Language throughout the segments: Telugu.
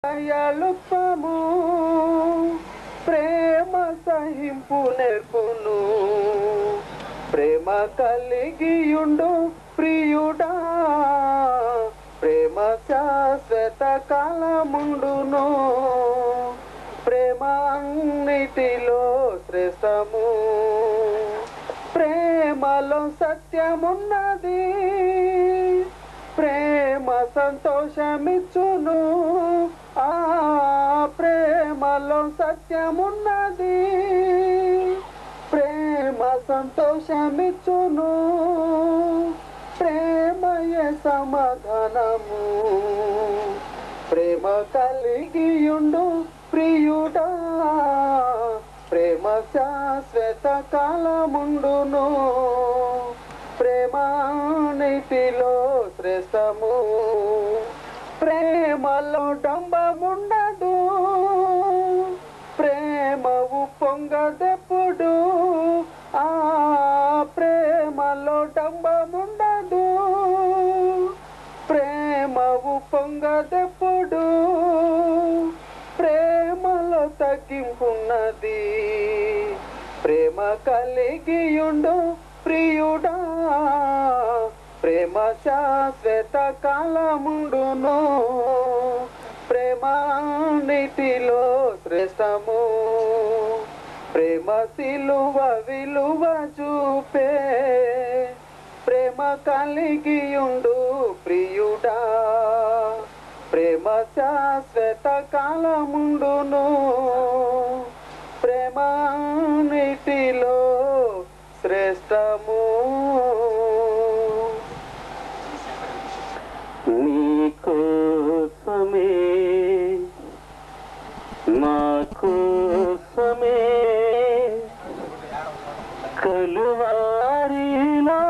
దయాళుత్వము ప్రేమ సహింపు నేర్పును ప్రేమ కలిగియుండు ప్రియుడా ప్రేమ శాశ్వత కాలముండును ప్రేమ అన్నిటిలో శ్రేష్టము ప్రేమలో సత్యమున్నది ప్రేమ సంతోషమిచ్చును ఆ ప్రేమలో సత్యమున్నది ప్రేమ సంతోషమిచ్చును ప్రేమయే సమాధానము ప్రేమ కలిగియుండు ప్రియుడా ప్రేమ శాశ్వత కాలముండును ప్రేమ నీతిలో శ్రేష్టము ప్రేమలో డంబముండదు ప్రేమవు పొంగదెప్పుడు ఆ ప్రేమలో డంబముండదు ప్రేమవు పొంగదెప్పుడు ప్రేమలో తగ్గింపున్నది ప్రేమ కలిగియుండు ప్రియుడా ప్రేమ శాశ్వత కాలముండును ప్రేమ నీతిలో శ్రేష్టము ప్రేమ సిలువ విలువ చూపే ప్రేమ కలిగియుండు ప్రియుడా ప్రేమ శాశ్వత కాలముండును ప్రేమ నీతిలో శ్రేష్టము నీకోసమే నాకోసమే కలువారిలో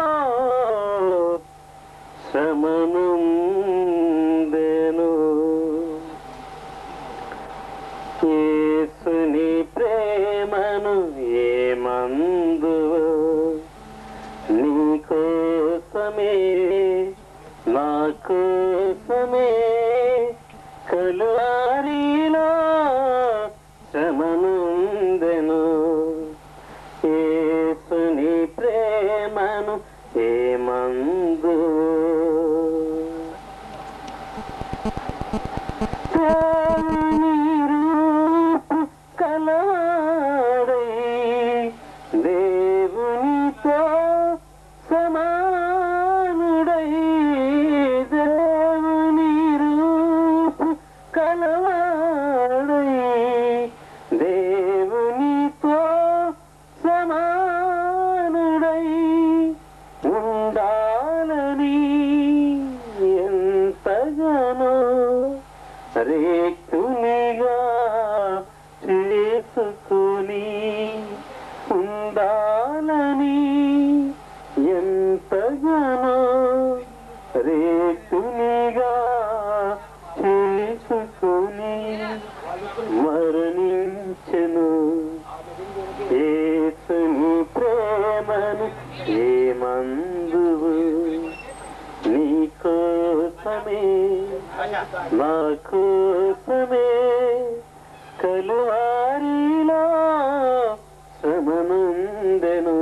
శ్రమనుందెను యేసుని ప్రేమను ఏమందువో నీకోసమే నాకోసమే కలువారిలో శ్రమనుందెను యేసుని ప్రేమను ఏమందువో కలవాడై దేవునితో సమానుడై దేవుని రూపు కలవాడై దేవునితో సమానుడై ఉండాలని ఎంతగానో రేక్తునిగా చేసుకుని ఉండాలని ఎంతగానో రేక్తునిగా చేసుకుని మరణించెను యేసుని ప్రేమను ఏమందువు నీకోసమే నాకోసమే కలువారిలో శ్రమనుందెను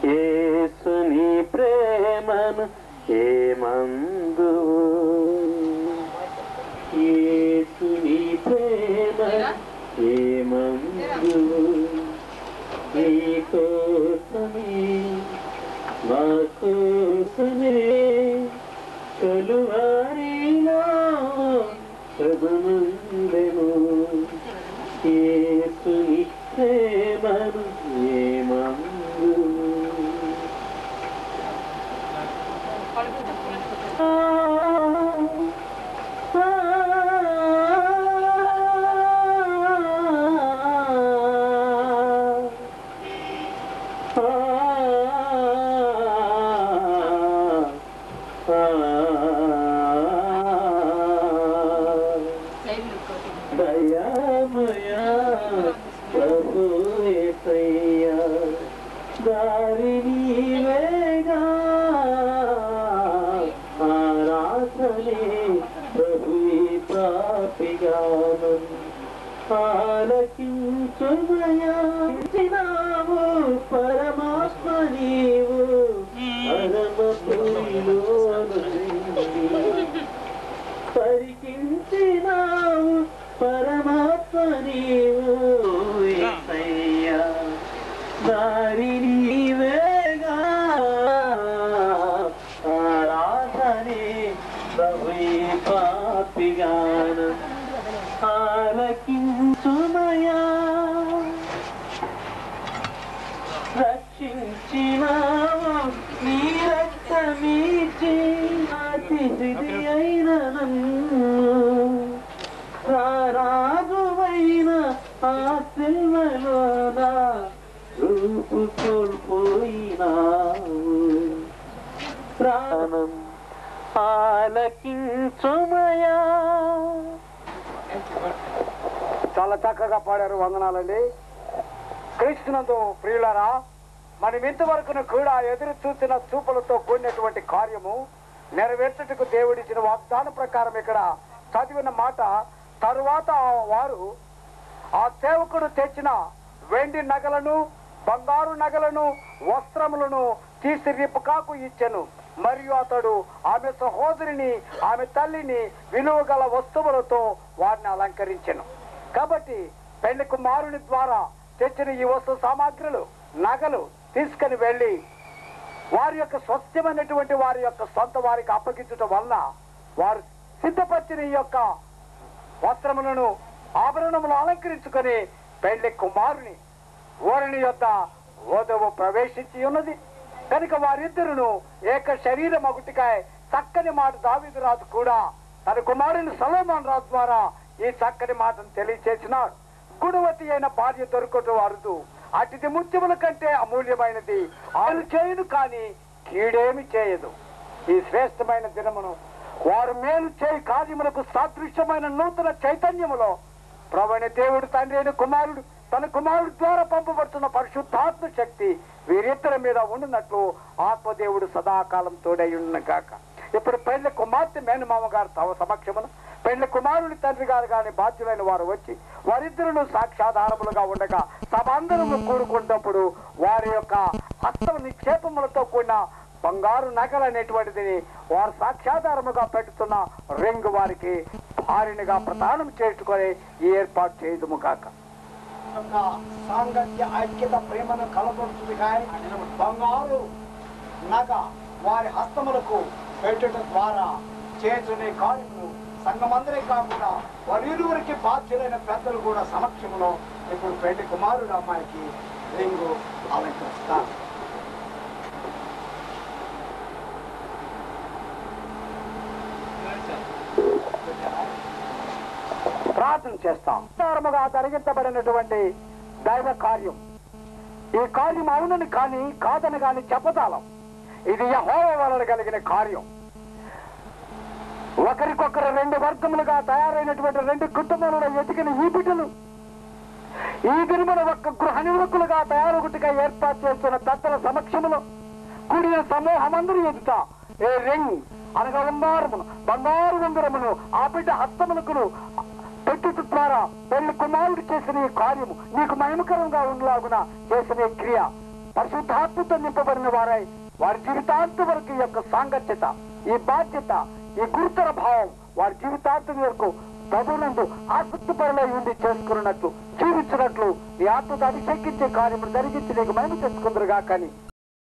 యేసుని ప్రేమను ఏమందువు యేసుని ప్రేమను ఏమందువు నీకోసమే నాకోసమే కలువారిలో శ్రమనుందెను యేసుని ప్రేమను ఏమందువు పాపిగాను ఆలకించుమయావు పరమాత్మ నీవు పరమపురిలోను పరికించినావు పరమాత్మ నీవు యేసయ్యా దారి నీవేగా ఆరాధనే ప్రభువే పాపిగాను ఆలకించుమయా రక్షించినావు నీ రక్తమిచ్చి అతిథి అయిన నన్ను రారాజువైన ఆ సిల్వలోన రూపు కోల్పోయినావు ప్రాణం ఆలకించుమయా. చాలా చక్కగా పాడారు, వందనాలండి. క్రీస్తునందు ప్రియులారా, మనం ఇంతవరకు కూడా ఎదురు చూసిన చూపులతో కూడినటువంటి కార్యము నెరవేర్చుటకు దేవుడిచ్చిన వాగ్దానం ప్రకారం ఇక్కడ చదివిన మాట, తరువాత వారు ఆ సేవకుడు తెచ్చిన వెండి నగలను బంగారు నగలను వస్త్రములను తీసి రిబ్కాకు ఇచ్చెను. మరియు అతడు ఆమె సహోదరిని ఆమె తల్లిని విలువ గల వస్తువులతో వారిని అలంకరించెను. కాబట్టి పెళ్లి కుమారుని ద్వారా తెచ్చిన ఈ వస్తు సామాగ్రులు నగలు తీసుకుని వెళ్ళి వారి యొక్క స్వస్థమైనటువంటి వారి యొక్క సొంత వారికి అప్పగించడం వలన వారు సిద్ధపరిచిన ఈ యొక్క వస్త్రములను ఆభరణములు అలంకరించుకొని పెళ్లి కుమారుని ఓరణి యొక్క వధువు ప్రవేశించి ఉన్నది కనుక వారిద్దరును ఏక శరీరం ఒకటికాయ చక్కని మాట దావీదు రాజు కూడా తన కుమారుని సొలొమోను రాజు ద్వారా ఈ చక్కని మాటను తెలియచేసినాడు. గుణవతి అయిన భార్య దొరకటం అరుదు, అతిథి ముత్యముల కంటే అమూల్యమైనది. ఆలు చేయును కానీ కీడేమి చేయదు. ఈ శ్రేష్టమైన దినమును వారు మేలు చేయి కార్యములకు సాదృశ్యమైన నూతన చైతన్యములో ప్రభువైన దేవుడు తండ్రి అయిన కుమారుడు తన కుమారుడు ద్వారా పంపబడుతున్న పరిశుద్ధాత్మ శక్తి వీరిద్దరి మీద ఉండినట్లు ఆత్మదేవుడు సదాకాలం తోడై ఉన్న కాక. ఇప్పుడు పెళ్లి కుమార్తె మేనమామ గారు తమ సమక్షమున పెళ్లి కుమారుడి తండ్రి గారు కానీ బాధ్యులైన వారు వచ్చి వారిద్దరును సాక్షాధారములుగా ఉండగా సభ అందరము కూడుకున్నప్పుడు వారి యొక్క హస్త నిక్షేపములతో కూడిన బంగారు నగలు అనేటువంటిది వారు సాక్షాధారముగా పెట్టుతున్న రింగ్ వారికి భార్యనిగా ప్రదానం చేసుకొని ఈ ఏర్పాటు చేయదుము కాక. సాంగత్య ఐక్యత ప్రేమను కలపడుతుంది కానీ బంగారు నగ వారి హస్తములకు పెట్టడం ద్వారా చేసుకునే కార్యములు సంఘమందరే కాకుండా వారిరువురికి బాధ్యులైన పెద్దలు కూడా సమక్షంలో ఇప్పుడు పెళ్లి కుమారుడు అమ్మాయికి రింగు అలంకరిస్తారు. ప్రార్థన చేస్తాం. విస్తారముగా జరిగించబడినటువంటి దైవ కార్యం, ఈ కార్యం అవునని కానీ కాదని కానీ చెప్పతాలం. ఇది యెహోవా వలన కలిగిన కార్యం. ఒకరికొకరు రెండు వర్గములుగా తయారైనటువంటి రెండు కుటుంబాలలో ఎదిగిన ఈ బిడ్డలు ఈ దినమున ఒక్క గృహ నివృత్తులుగా తయారొకటిగా ఏర్పాటు చేస్తున్న పెద్దల సమక్షములో కూడిన సమూహమందరూ ఎదుట ఏ రింగ్ అనగా బంగారు ఉంగరమును ఆ బిడ్డ హస్తములకును పెట్టుట ద్వారా పెళ్లి కుమారుడు చేసిన ఈ కార్యము నీకు మహిమకరంగా ఉండలాగున చేసిన ఈ క్రియ పరిశుద్ధాత్మతో నింపబడిన వారై వారి జీవితాంతం వరకు ఈ యొక్క సాంగత్యత, ఈ బాధ్యత, ఈ గురుతర భావం వారి జీవితాంతం వరకు ప్రభునందు ఆసక్తి పరులై ఉండి చేసుకున్నట్లు జీవించినట్లు ఈ ఆత్మతో అభిషేకించే కార్యములు జరిగించి నీకు మహిమ తెచ్చుకుందరుగా కానీ